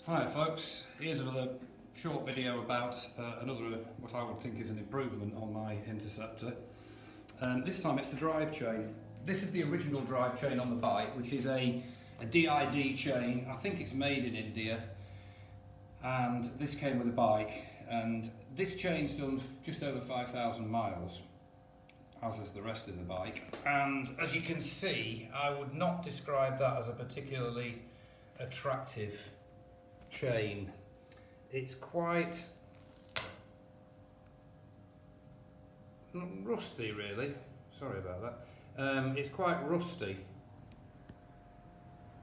Hi folks, here's another short video about another what I would think is an improvement on my Interceptor. This time it's the drive chain. This is the original drive chain on the bike, which is a DID chain. I think it's made in India, and this came with the bike, and this chain's done just over 5,000 miles, as is the rest of the bike. And as you can see, I would not describe that as a particularly attractive chain. It's quite rusty, really. Sorry about that. It's quite rusty,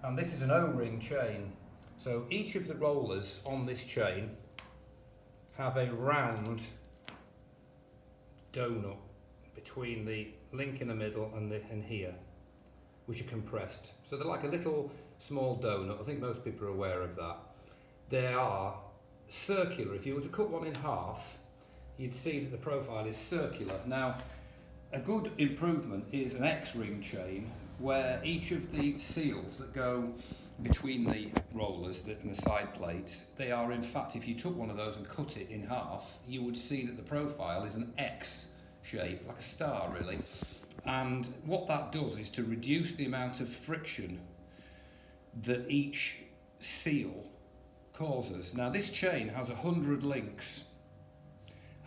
and this is an O-ring chain. So each of the rollers on this chain have a round donut between the link in the middle and here, which are compressed. So they're like a little small donut. I think most people are aware of that. They are circular. If you were to cut one in half, you'd see that the profile is circular. Now, a good improvement is an X-ring chain, where each of the seals that go between the rollers and the side plates, they are, in fact, if you took one of those and cut it in half, you would see that the profile is an X shape, like a star really. And what that does is to reduce the amount of friction that each seal causes. Now, this chain has 100 links,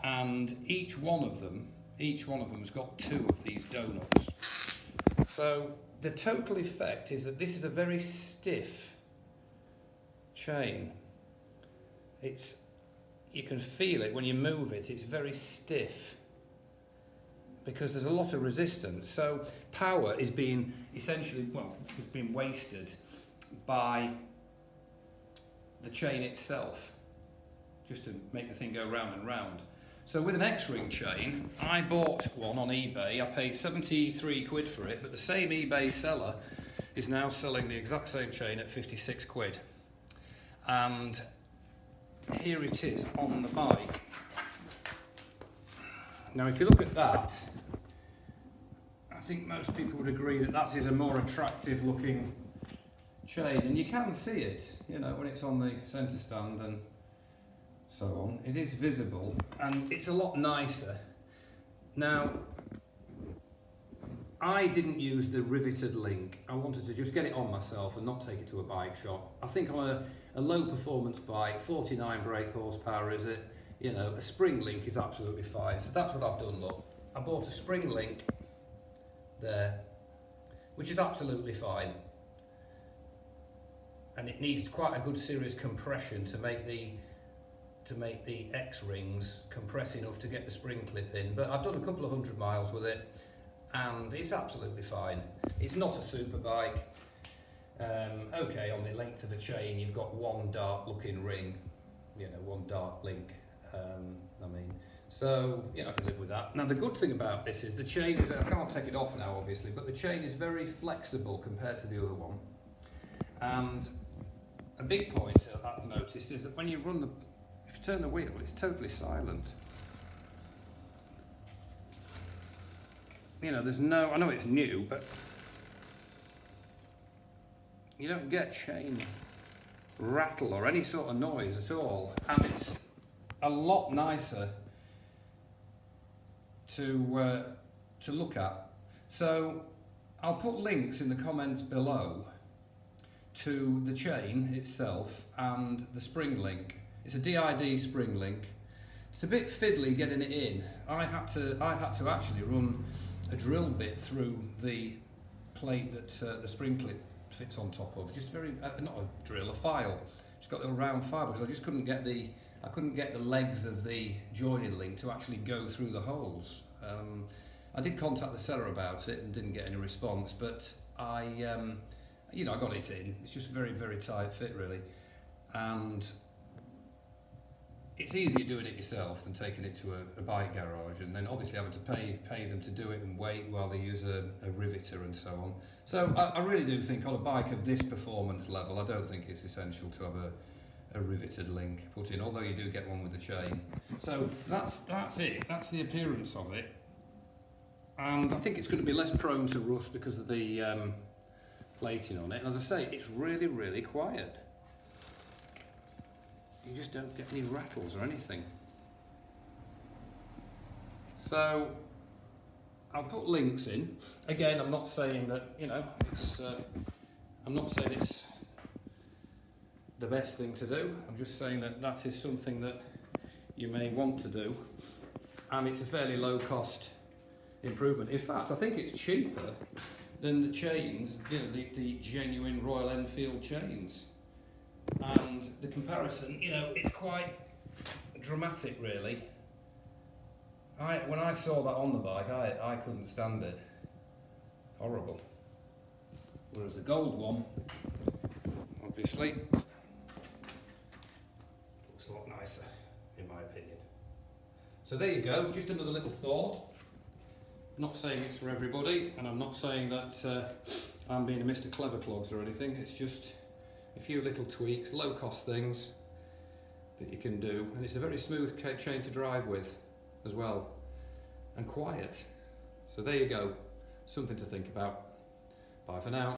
and each one of them has got 2 of these donuts. So the total effect is that this is a very stiff chain. You can feel it when you move it. It's very stiff because there's a lot of resistance. So power is being essentially, it's being wasted by the chain itself, just to make the thing go round and round. So with an X-ring chain, I bought one on eBay. I paid 73 quid for it, but the same eBay seller is now selling the exact same chain at 56 quid. And here it is on the bike. Now, if you look at that, I think most people would agree that that is a more attractive looking chain, and you can see it, when it's on the centre stand and so on. It is visible, and it's a lot nicer. Now, I didn't use the riveted link. I wanted to just get it on myself and not take it to a bike shop. I think on a low performance bike, 49 brake horsepower is it, a spring link is absolutely fine. So that's what I've done, look. I bought a spring link there, which is absolutely fine. And it needs quite a good serious compression to make the X-rings compress enough to get the spring clip in. But I've done a couple of 100 miles with it, and it's absolutely fine. It's not a super bike. Okay, on the length of a chain, you've got one dark looking ring, one dark link. So I can live with that. Now, the good thing about this is the chain is, I can't take it off now obviously, but the chain is very flexible compared to the other one. And a big point I've noticed is that when you if you turn the wheel, it's totally silent. There's no, I know it's new, but you don't get chain rattle or any sort of noise at all. And it's a lot nicer to look at. So I'll put links in the comments below to the chain itself and the spring link. It's a DID spring link. It's a bit fiddly getting it in. I had to actually run a drill bit through the plate that the spring clip fits on top of. Just not a drill, a file. Just got a round file because I just couldn't get the legs of the joining link to actually go through the holes. I did contact the seller about it and didn't get any response, but I got it in. It's just very, very tight fit really, and it's easier doing it yourself than taking it to a bike garage and then obviously having to pay them to do it and wait while they use a riveter and so on. So I really do think on a bike of this performance level, I don't think it's essential to have a riveted link put in, although you do get one with the chain. So that's it. That's the appearance of it. And I think it's going to be less prone to rust because of the plating on it. And as I say, it's really, really quiet. you just don't get any rattles or anything. So I'll put links in. Again, I'm not saying that, you know, it's I'm not saying it's the best thing to do. I'm just saying that that is something that you may want to do, and it's a fairly low cost improvement. In fact, I think it's cheaper than the chains, you know, the genuine Royal Enfield chains. And the comparison, you know, it's quite dramatic, really. When I saw that on the bike, I couldn't stand it. Horrible. Whereas the gold one, obviously, looks a lot nicer, in my opinion. So there you go, just another little thought. I'm not saying it's for everybody, and I'm not saying that I'm being a Mr. Clever Clogs or anything. It's just a few little tweaks, low-cost things that you can do, and it's a very smooth chain to drive with as well, and quiet. So there you go, something to think about. Bye for now.